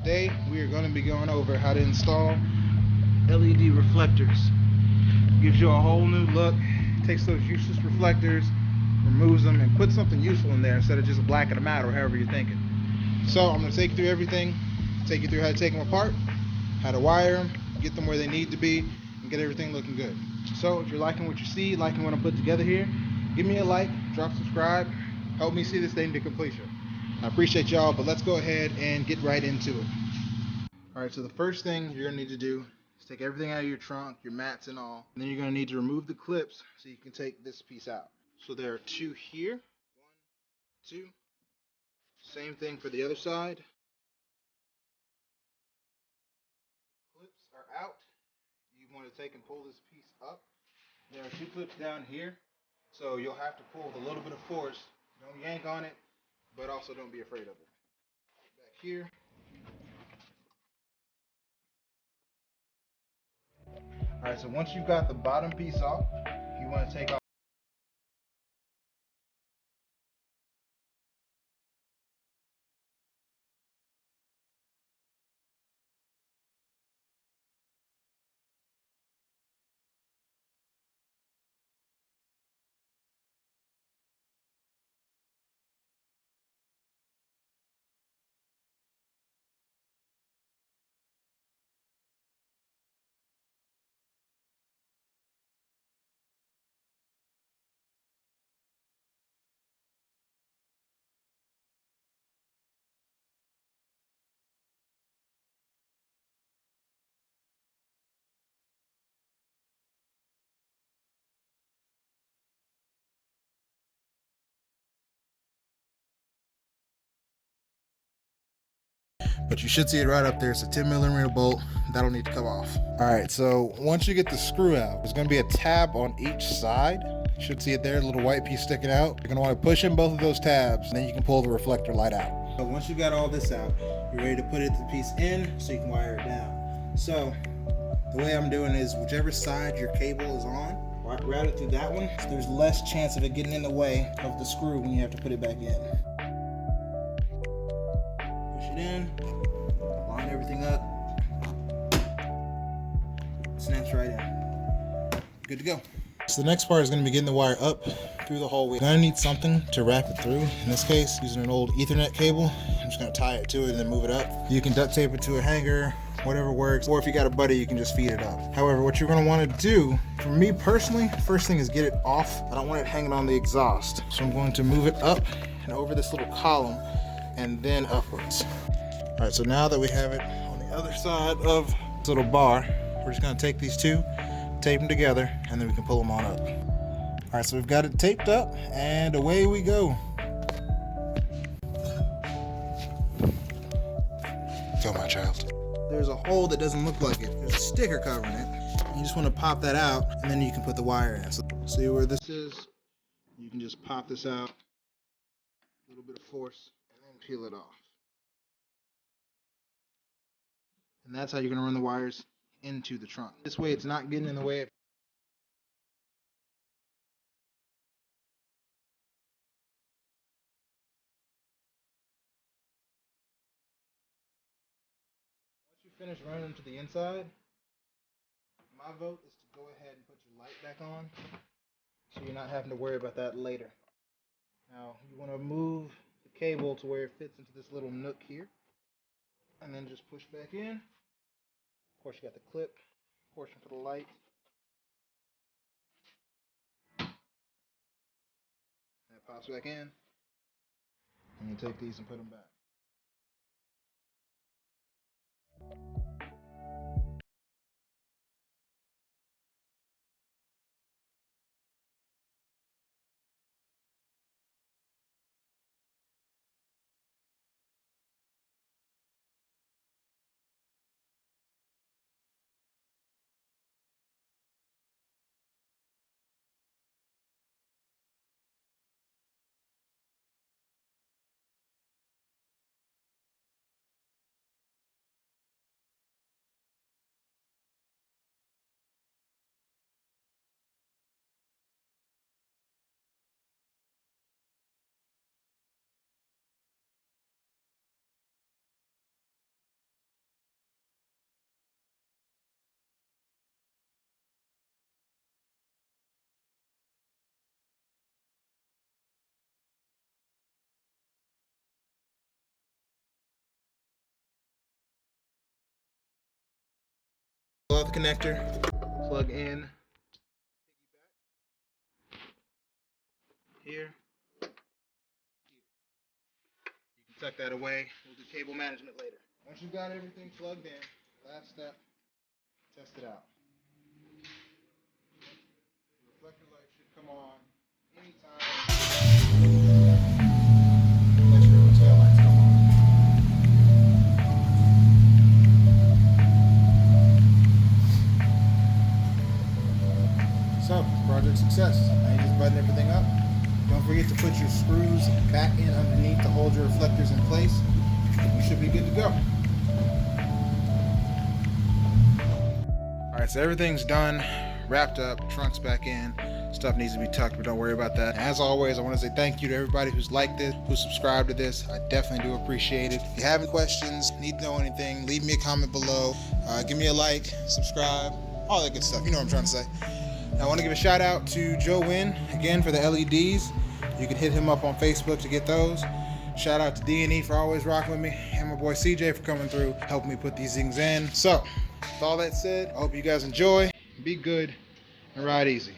Today we are going to be going over how to install LED reflectors. Gives you a whole new look, takes those useless reflectors, removes them, and puts something useful in there instead of just blacking them out or however you're thinking. So I'm going to take you through everything, take you through how to take them apart, how to wire them, get them where they need to be, and get everything looking good. So if you're liking what you see, liking what I'm putting together here, give me a like, drop subscribe, help me see this thing to completion. I appreciate y'all, but let's go ahead and get right into it. Alright, so the first thing you're going to need to do is take everything out of your trunk, your mats and all, and then you're going to need to remove the clips so you can take this piece out. So there are two here, 1, 2, same thing for the other side. Clips are out. You want to take and pull this piece up. There are two clips down here, so you'll have to pull with a little bit of force. Don't yank on it, but also don't be afraid of it. Back here. Alright, so once you've got the bottom piece off, you want to take off. But you should see it right up there. It's a 10mm bolt. That'll need to come off. Alright, so once you get the screw out, there's going to be a tab on each side. You should see it there, a little white piece sticking out. You're going to want to push in both of those tabs, and then you can pull the reflector light out. So once you got all this out, you're ready to put the piece in so you can wire it down. So the way I'm doing is whichever side your cable is on, route it through that one, so there's less chance of it getting in the way of the screw when you have to put it back in. Push it in, line everything up, snaps right in. Good to go. So the next part is going to be getting the wire up through the hole. We're going to need something to wrap it through. In this case, using an old Ethernet cable, I'm just going to tie it to it and then move it up. You can duct tape it to a hanger, whatever works, or if you got a buddy, you can just feed it up. However, what you're going to want to do, for me personally, first thing is get it off. I don't want it hanging on the exhaust. So I'm going to move it up and over this little column and then upwards. All right, so now that we have it on the other side of this little bar, we're just going to take these two, tape them together, and then we can pull them on up. All right, so we've got it taped up, and away we go. Go, my child. There's a hole that doesn't look like it. There's a sticker covering it. You just want to pop that out, and then you can put the wire in. So see where this is? You can just pop this out, a little bit of force, and then peel it off. And that's how you're going to run the wires into the trunk. This way it's not getting in the way of once you finish running them to the inside, my vote is to go ahead and put your light back on so you're not having to worry about that later. Now you want to move the cable to where it fits into this little nook here and then just push back in. Of course you got the clip portion for the light. That pops back in and you take these and put them back. Pull out the connector, plug in here. You can tuck that away. We'll do cable management later. Once you've got everything plugged in, last step, test it out. The reflector light should come on anytime unless your tail lights come on. So, project success. Now you just button everything up. Don't forget to put your screws back in underneath to hold your reflectors in place. You should be good to go. Alright, so everything's done, wrapped up, trunk's back in. Stuff needs to be tucked, but don't worry about that. As always, I want to say thank you to everybody who's liked this, who subscribed to this. I definitely do appreciate it. If you have any questions, need to know anything, leave me a comment below. Give me a like, subscribe, all that good stuff. You know what I'm trying to say. I want to give a shout out to Joe Wynn again for the LEDs. You can hit him up on Facebook to get those. Shout out to D&E for always rocking with me, and my boy CJ for coming through, helping me put these things in. So, with all that said, I hope you guys enjoy, be good, and ride easy.